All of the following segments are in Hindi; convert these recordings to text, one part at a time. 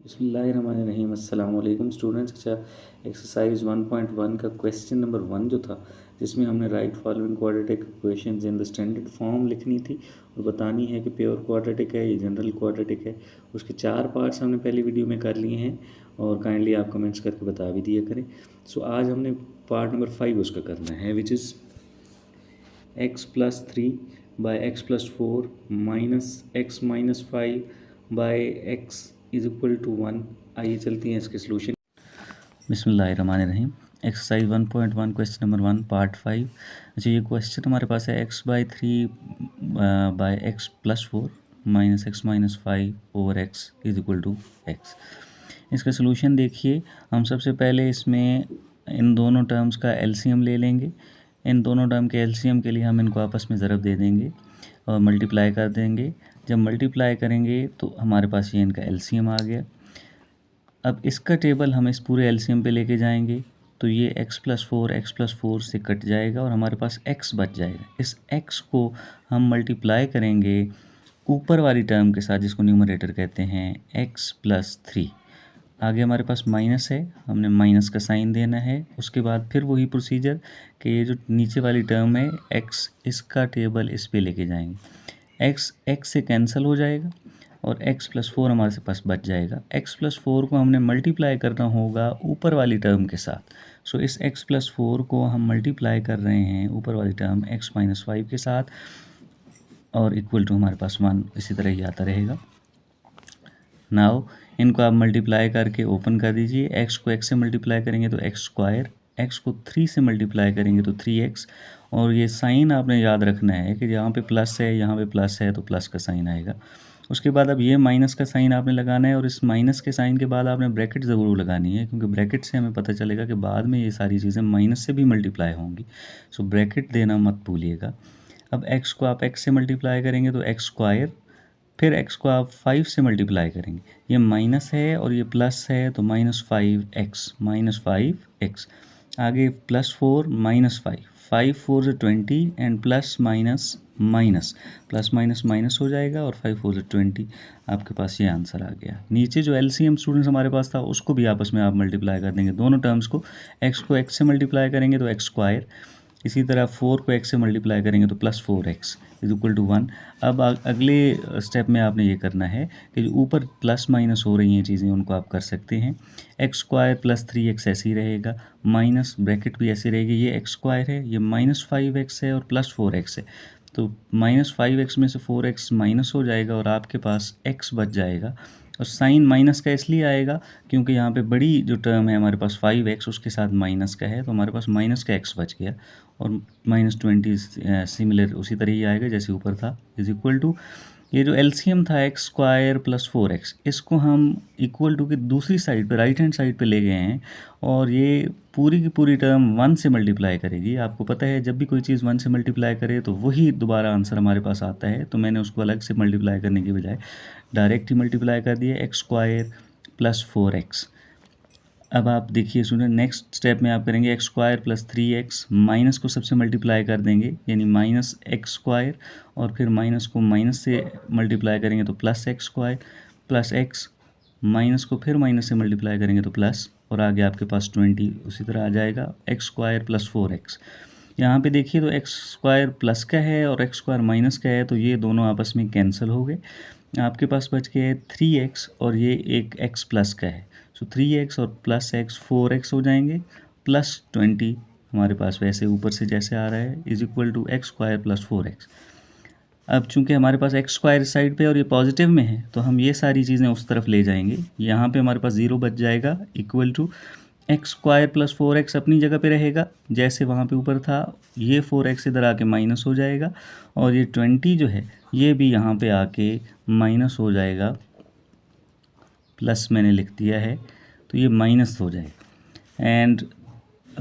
बिस्मिल्लाहिर्रहमानिर्रहीम। अस्सलाम वालेकुम स्टूडेंट्स। अच्छा, एक्सरसाइज 1.1 का क्वेश्चन नंबर 1 जो था, जिसमें हमने right following quadratic equations in the standard form लिखनी थी और बतानी है कि प्योर क्वाड्रेटिक है या जनरल क्वाड्रेटिक है। उसके 4 पार्ट्स हमने पहली वीडियो में कर लिए हैं और काइंडली आप कमेंट्स करके बता भी दिया करें। सो आज हमने पार्ट नंबर 5 उसका करना है, which is x+3 by x+4 minus x-5 by x is equal to 1। आइए चलती हैं इसके सोल्यूशन। बिस्मिल्लाहिर्रहमानिर्रहीम। Exercise 1.1 question number 1 part 5। अच्छा, ये क्वेश्चन हमारे पास है x/3 by x+4 minus x-5 over x is equal to x। इसका सोल्यूशन देखिए, हम सबसे पहले इसमें इन दोनों टर्म्स का एलसीएम ले लेंगे। इन दोनों टर्म के एलसीएम के लिए हम इनको आपस में ज़रब दे देंगे और मल्टीप्लाई कर देंगे। जब मल्टीप्लाई करेंगे तो हमारे पास ये इनका एलसीएम आ गया। अब इसका टेबल हम इस पूरे एलसीएम पे लेके जाएंगे तो ये x+4 से कट जाएगा और हमारे पास x बच जाएगा। इस x को हम मल्टीप्लाई करेंगे ऊपर वाली टर्म के साथ, जिसको न्यूमरेटर कहते हैं x+3। आगे हमारे पास माइनस है, हमने माइनस का साइन देना है। उसके बाद फिर वही प्रोसीजर कि ये जो नीचे वाली टर्म है x, इसका टेबल इस पे लेके जाएंगे। x से कैंसिल हो जाएगा और x+4 हमारे पास बच जाएगा। x+4 को हमने मल्टीप्लाई करना होगा ऊपर वाली टर्म के साथ। सो इस x+4 को हम मल्टीप्लाई कर रहे हैं ऊपर वाली टर्म x-5 के साथ और इक्वल टू हमारे पास 1 इसी तरह ही आता रहेगा। नाउ इनको आप मल्टीप्लाई करके ओपन कर दीजिए। x को x से मल्टीप्लाई करेंगे तो x², x को 3 से मल्टीप्लाई करेंगे तो 3x। और ये साइन आपने याद रखना है कि यहाँ पे प्लस है, यहाँ पे प्लस है तो प्लस का साइन आएगा। उसके बाद अब ये माइनस का साइन आपने लगाना है और इस माइनस के साइन के बाद आपने ब्रैकेट ज़रूर लगानी है, क्योंकि ब्रैकेट से हमें पता चलेगा कि बाद में ये सारी चीज़ें माइनस से भी मल्टीप्लाई होंगी। सो ब्रैकेट देना मत भूलिएगा। अब x को आप x से मल्टीप्लाई करेंगे तो x², फिर x को आप 5 से मल्टीप्लाई करेंगे। ये माइनस है और ये प्लस है तो -5x आगे +4 -5, 5 4 से 20 and plus minus minus, plus minus minus हो जाएगा और 5 4 से 20। आपके पास ये आंसर आ गया। नीचे जो एलसीएम स्टूडेंट्स हमारे पास था उसको भी आपस में आप मल्टीप्लाई कर देंगे दोनों टर्म्स को। x को x से मल्टीप्लाई करेंगे तो x², इसी तरह 4 को x से मल्टीप्लाई करेंगे तो +4x इज इक्वल टू 1। अब अगले स्टेप में आपने ये करना है कि जो ऊपर प्लस माइनस हो रही हैं चीज़ें उनको आप कर सकते हैं। x² + 3x ऐसे ही रहेगा, माइनस ब्रैकेट भी ऐसी रहेगी। ये x² है, ये -5x है और +4x है, तो -5x में से 4x माइनस हो जाएगा और आपके पास x बच जाएगा। और साइन माइनस का इसलिए आएगा क्योंकि यहाँ पे बड़ी जो टर्म है हमारे पास 5x, उसके साथ माइनस का है तो हमारे पास माइनस का x बच गया और -20 सिमिलर उसी तरह ही आएगा जैसे ऊपर था, इज इक्वल टू ये जो एलसीएम था x² + 4x, इसको हम इक्वल टू की दूसरी साइड पे, राइट हैंड साइड पे ले गए हैं और ये पूरी की पूरी टर्म 1 से मल्टीप्लाई करेगी। आपको पता है जब भी कोई चीज़ 1 से मल्टीप्लाई करे तो वही दोबारा आंसर हमारे पास आता है, तो मैंने उसको अलग से मल्टीप्लाई करने की बजाय डायरेक्ट ही मल्टीप्लाई कर दिया x² + 4x। अब आप देखिए सुनिए, नेक्स्ट स्टेप में आप करेंगे x² + 3x, माइनस को सबसे मल्टीप्लाई कर देंगे यानी -x² और फिर माइनस को माइनस से मल्टीप्लाई करेंगे तो +x² प्लस x, माइनस को फिर माइनस से मल्टीप्लाई करेंगे तो प्लस और आगे आपके पास 20 उसी तरह आ जाएगा x² + 4x। यहाँ पे देखिए तो x² प्लस का है और x² माइनस का है तो ये दोनों आपस में कैंसिल हो गए। आपके पास बच गए 3x और ये एक x प्लस का है, सो 3x और प्लस x 4x हो जाएंगे, +20 हमारे पास वैसे ऊपर से जैसे आ रहा है is equal to x² + 4x। अब चूंकि हमारे पास x² साइड पे और ये पॉजिटिव में है तो हम ये सारी चीज़ें उस तरफ ले जाएंगे। यहाँ पे हमारे पास 0 बच जाएगा, इक्वल टू x² + 4x अपनी जगह पे रहेगा जैसे वहाँ पे ऊपर था। ये 4x इधर आके माइनस हो जाएगा और ये 20 जो है ये भी यहाँ पे आके माइनस हो जाएगा, प्लस मैंने लिख दिया है तो ये माइनस हो जाएगा। एंड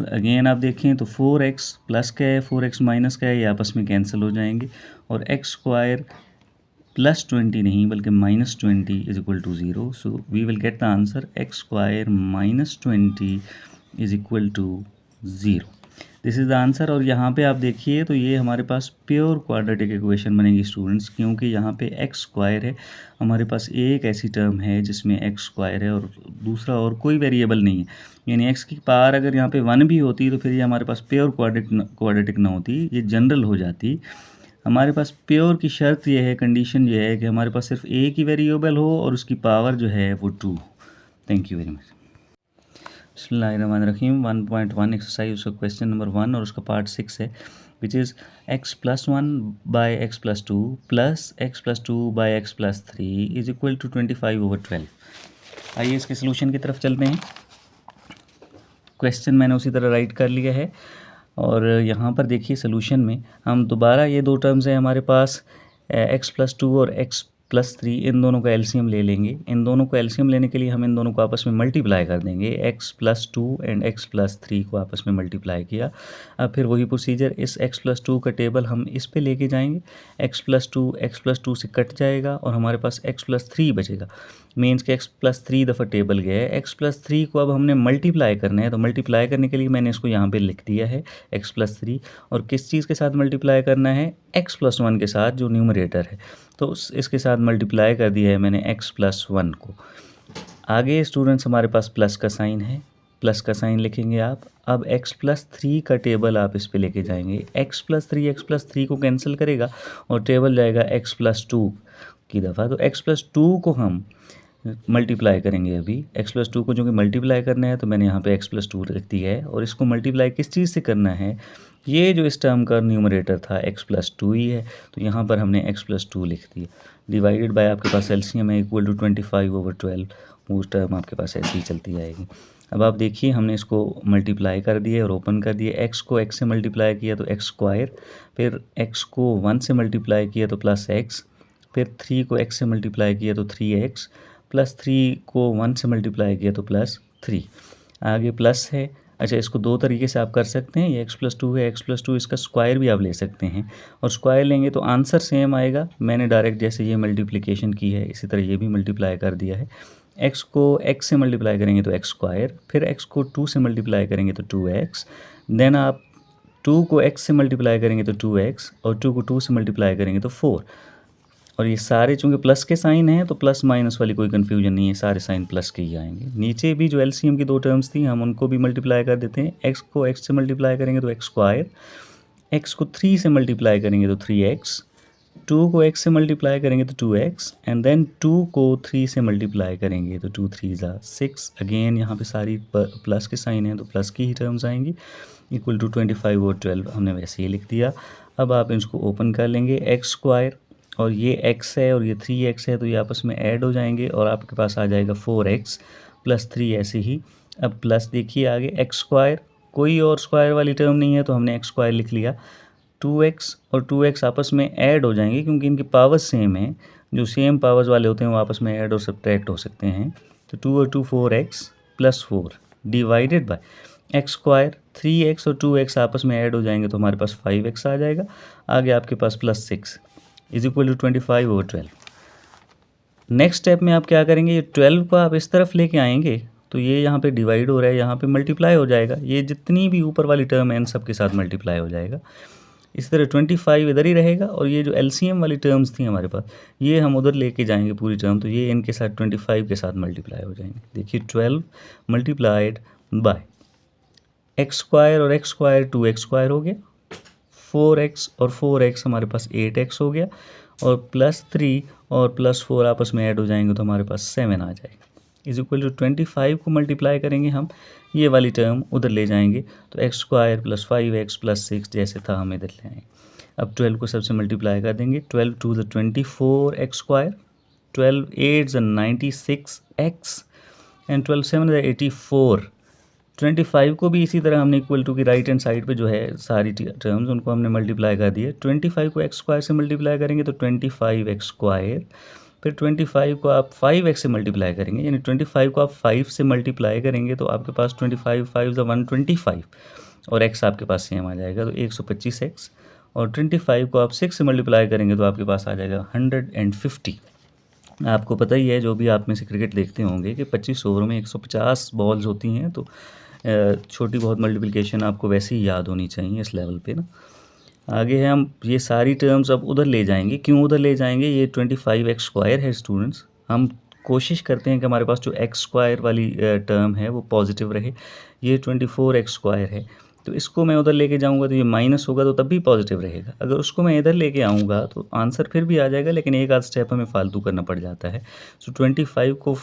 अगेन आप देखें तो 4x प्लस का है, 4x माइनस का है, ये आपस में कैंसिल हो जाएंगे और x² +20 नहीं बल्कि -20 is equal to 0। So we will get the answer x² - 20 is equal to 0। This is the answer. और यहाँ पे आप देखिए तो ये हमारे पास प्योर क्वाड्रेटिक इक्वेशन बनेगी स्टूडेंट्स, क्योंकि यहाँ पे एक्स स्क्वायर है, हमारे पास एक ऐसी टर्म है जिसमें एक्स स्क्वायर है और दूसरा और कोई वेरिएबल नहीं है, यानी एक्स की पावर अगर यहाँ पे 1 भी होती तो फिर ये हमारे पास प्योर क्वाड्रेटिक ना होती, ये जनरल हो जाती। हमारे पास प्योर की शर्त ये है, कंडीशन ये है कि हमारे पास सिर्फ एक ही वेरिएबल हो और उसकी पावर जो है वो 2 हो। Thank you very much. बिस्मिल्लाहिर्रहमानिर्रहीम 1.1 एक्सरसाइज, उसका क्वेश्चन नंबर 1 और उसका पार्ट 6 है, which is x + 1 by x + 2 plus x + 2 by x + 3 is equal to 25/12। आइए इसके सोल्यूशन की तरफ चलते हैं। क्वेश्चन मैंने उसी तरह राइट कर लिया है और यहाँ पर देखिए सोल्यूशन में हम दोबारा ये दो टर्म्स हैं हमारे पास x + 2 और x + 3, इन दोनों का एलसीएम ले लेंगे। इन दोनों को एलसीएम लेने के लिए हम इन दोनों को आपस में मल्टीप्लाई कर देंगे। x + 2 एंड x + 3 को आपस में मल्टीप्लाई किया। अब फिर वही प्रोसीजर, इस x + 2 का टेबल हम इस पे लेके जाएंगे। x + 2 से कट जाएगा और हमारे पास x + 3 बचेगा। मीन्स कि x + 3 दफ़ा टेबल गया है। x + 3 को अब हमने मल्टीप्लाई करना है, तो मल्टीप्लाई करने के लिए मैंने इसको यहाँ पे लिख दिया है x + 3। और किस चीज़ के साथ मल्टीप्लाई करना है? x + 1 के साथ, जो न्यूमरेटर है, तो इसके साथ मल्टीप्लाई कर दिया है मैंने x + 1 को। आगे स्टूडेंट्स हमारे पास प्लस का साइन है, प्लस का साइन लिखेंगे आप। अब x + 3 का टेबल आप इस पे लेके जाएंगे। x + 3 को कैंसिल करेगा और टेबल जाएगा x + 2 की दफ़ा। तो x + 2 को हम मल्टीप्लाई करेंगे। अभी x + 2 को जो कि मल्टीप्लाई करना है, तो मैंने यहाँ पे x + 2 लिख दिया है। और इसको मल्टीप्लाई किस चीज़ से करना है? ये जो इस टर्म का न्यूमरेटर था x + 2 ही है, तो यहाँ पर हमने x + 2 लिख दिया। डिवाइडेड बाय आपके पास एलसीएम है इक्वल टू 25/12, वो टर्म आपके पास ऐसे ही चलती जाएगी। अब आप देखिए हमने इसको मल्टीप्लाई कर दिया और ओपन कर दिया। x को x से मल्टीप्लाई किया तो x स्क्वायर, फिर x को 1 से मल्टीप्लाई किया तो प्लस x, फिर 3 को x से मल्टीप्लाई किया तो 3x, प्लस 3 को 1 से मल्टीप्लाई किया तो प्लस 3। आगे प्लस है। अच्छा, इसको दो तरीके से आप कर सकते हैं। ये x + 2 है, x + 2 इसका स्क्वायर भी आप ले सकते हैं, और स्क्वायर लेंगे तो आंसर सेम आएगा। मैंने डायरेक्ट जैसे ये मल्टीप्लिकेशन की है इसी तरह ये भी मल्टीप्लाई कर दिया है। x को x से मल्टीप्लाई करेंगे तो x स्क्वायर, फिर x को 2 से मल्टीप्लाई करेंगे तो 2x, देन आप 2 को x से मल्टीप्लाई करेंगे तो 2x, और 2 को 2 से मल्टीप्लाई करेंगे तो 4। और ये सारे चूँकि प्लस के साइन हैं तो प्लस माइनस वाली कोई कन्फ्यूजन नहीं है, सारे साइन प्लस के ही आएंगे। नीचे भी जो एलसीएम की दो टर्म्स थी हम उनको भी मल्टीप्लाई कर देते हैं। x को x से मल्टीप्लाई करेंगे तो x स्क्वायर, x को 3 से मल्टीप्लाई करेंगे तो 3x, 2 को x से मल्टीप्लाई करेंगे तो 2x, एंड देन 2 को 3 से मल्टीप्लाई करेंगे तो 2 3 ज़ा 6। अगेन यहाँ पे सारी प्लस के साइन हैं तो प्लस की ही टर्म्स आएंगी, इक्वल टू 25/12 हमने वैसे ही लिख दिया। अब आप इसको ओपन कर लेंगे। x स्क्वायर और ये x है और ये 3x है, तो ये आपस में ऐड हो जाएंगे और आपके पास आ जाएगा 4x + 3 ऐसे ही। अब प्लस देखिए आगे x स्क्वायर, कोई और स्क्वायर वाली टर्म नहीं है तो हमने x स्क्वायर लिख लिया। 2x और 2x आपस में ऐड हो जाएंगे क्योंकि इनकी पावर सेम है। जो सेम पावर्स वाले होते हैं वो आपस में ऐड और सब्ट्रैक्ट हो सकते हैं। तो 2 और 2 4x + 4 divided by x square, 3x और 2x आपस में ऐड हो जाएंगे तो हमारे पास 5x आ जाएगा। आगे आपके पास +6 is equal to 25/12। Next step में आप क्या करेंगे? ये 12 को आप इस तरफ लेके आएंगे तो ये यहाँ पे डिवाइड हो रहा है, यहाँ पे मल्टीप्लाई हो जाएगा। ये जितनी भी ऊपर वाली टर्म है इन सब के साथ मल्टीप्लाई हो जाएगा। इस तरह 25 इधर ही रहेगा और ये जो एलसीएम वाली टर्म्स थी हमारे पास ये हम उधर लेके जाएंगे पूरी टर्म, तो ये इनके साथ 25 के साथ मल्टीप्लाई हो जाएंगे। देखिए 12 मल्टीप्लाइड बाय x स्क्वायर और x स्क्वायर 2x स्क्वायर हो गया, 4x और 4x हमारे पास 8x हो गया, और +3 और +4 आपस में ऐड हो जाएंगे तो हमारे पास 7 आ जाएगा। इज इक्वल टू 25 को मल्टीप्लाई करेंगे हम, ये वाली टर्म उधर ले जाएंगे तो x स्क्वायर + 5x + 6 जैसे था हम इधर ले आएंगे। अब 12 को सबसे मल्टीप्लाई कर देंगे। 12 2 = 24x स्क्वायर, 12 8 = 96x, एंड 12 7 = 84। 25 को भी इसी तरह हमने इक्वल टू की राइट हैंड साइड पे जो है सारी टर्म्स उनको हमने मल्टीप्लाई कर दिए। 25 को x स्क्वायर से मल्टीप्लाई करेंगे तो 25x स्क्वायर, फिर 25 को आप 5x से मल्टीप्लाई करेंगे, यानी 25 को आप 5 से मल्टीप्लाई करेंगे तो आपके पास 25 5 = 125 और x आपके पास सेम आ जाएगा तो 125x, और 25 को आप 6 से मल्टीप्लाई करेंगे तो आपके पास आ जाएगा 150। आपको पता ही है, जो भी आप में से क्रिकेट देखते होंगे, कि 25 ओवर में 150 बॉल्स होती हैं, तो छोटी बहुत मल्टीप्लिकेशन आपको वैसे ही याद होनी चाहिए इस लेवल पे ना। आगे है हम ये सारी टर्म्स अब उधर ले जाएंगे। क्यों उधर ले जाएंगे? ये 25x² है स्टूडेंट्स। हम कोशिश करते हैं कि हमारे पास जो x² वाली टर्म है वो पॉजिटिव रहे। ये 24x² है, तो इसको मैं उधर लेके जाऊंगा तो ये माइनस होगा, तो तब भी पॉजिटिव रहेगा। अगर उसको मैं इधर लेके आऊँगा तो आंसर फिर भी आ जाएगा, लेकिन एक आध स्टेप हमें फालतू करना पड़ जाता है। सो 25 को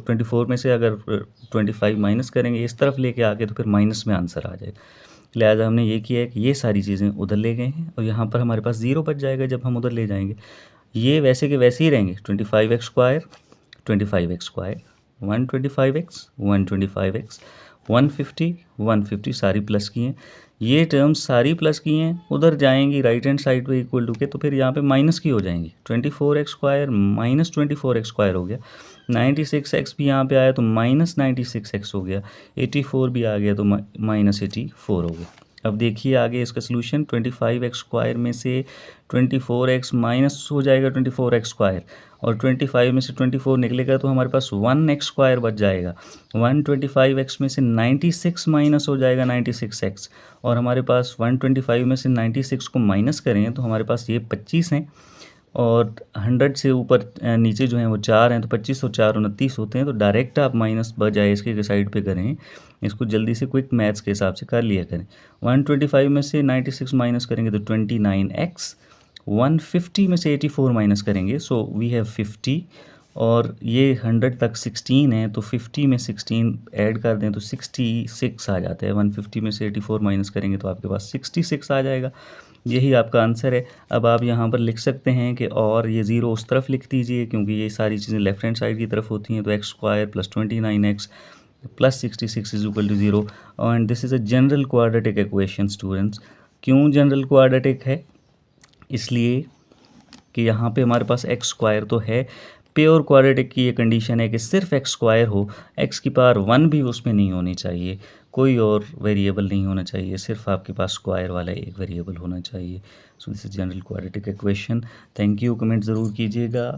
24 में से अगर 25 माइनस करेंगे इस तरफ लेके आके, तो फिर माइनस में आंसर आ जाएगा। लिहाजा हमने ये किया है कि ये सारी चीज़ें उधर ले गए हैं और यहाँ पर हमारे पास 0 बच जाएगा जब हम उधर ले जाएंगे। ये वैसे के वैसे ही रहेंगे, 25x², 25x², 125x, 125x, 150, 150 सारी प्लस की हैं। ये टर्म्स सारी प्लस की हैं, उधर जाएंगी राइट हैंड साइड पे इक्वल टू के, तो फिर यहाँ पे माइनस की हो जाएंगी। 24x² माइनस 24x² हो गया। 96x भी यहाँ पे आया तो माइनस 96x हो गया। 84 भी आ गया तो माइनस 84 हो गया। अब देखिए आगे इसका सोल्यूशन। 25x² में से 24x माइनस हो जाएगा 24x², और 25 में से 24 निकलेगा तो हमारे पास 1x² बच जाएगा। 125x में से 96 माइनस हो जाएगा 96x, और हमारे पास 125 में से 96 को माइनस करें तो हमारे पास ये 25 हैं, और 100 से ऊपर नीचे जो हैं वो 4 हैं, तो 25 और 4 29 होते हैं। तो डायरेक्ट आप माइनस बजाय इसके साइड पे करें, इसको जल्दी से क्विक मैथ्स के हिसाब से कर लिया करें। 125 में से 96 माइनस करेंगे तो 29x, 150 में से 84 माइनस करेंगे सो वी हैव 50, और ये 100 तक 16 है तो 50 में 16 ऐड कर दें तो 66 आ जाता है। 150 में से 84 माइनस करेंगे तो आपके पास 66 आ जाएगा। यही आपका आंसर है। अब आप यहाँ पर लिख सकते हैं कि और ये 0 उस तरफ लिख दीजिए, क्योंकि ये सारी चीज़ें लेफ्ट हैंड साइड की तरफ होती हैं। तो x² plus 29x plus 66 is equal to 0, and this is a general quadratic equation students. क्यों जनरल क्वाड्रेटिक है? इसलिए कि यहाँ पे हमारे पास x² तो है। प्योर क्वाड्रेटिक की ये कंडीशन है कि सिर्फ x² हो, x की पावर 1 भी उसमें नहीं होनी चाहिए, कोई और वेरिएबल नहीं होना चाहिए, सिर्फ आपके पास स्क्वायर वाला एक वेरिएबल होना चाहिए। So this is general quadratic equation. Thank you, comment ज़रूर कीजिएगा।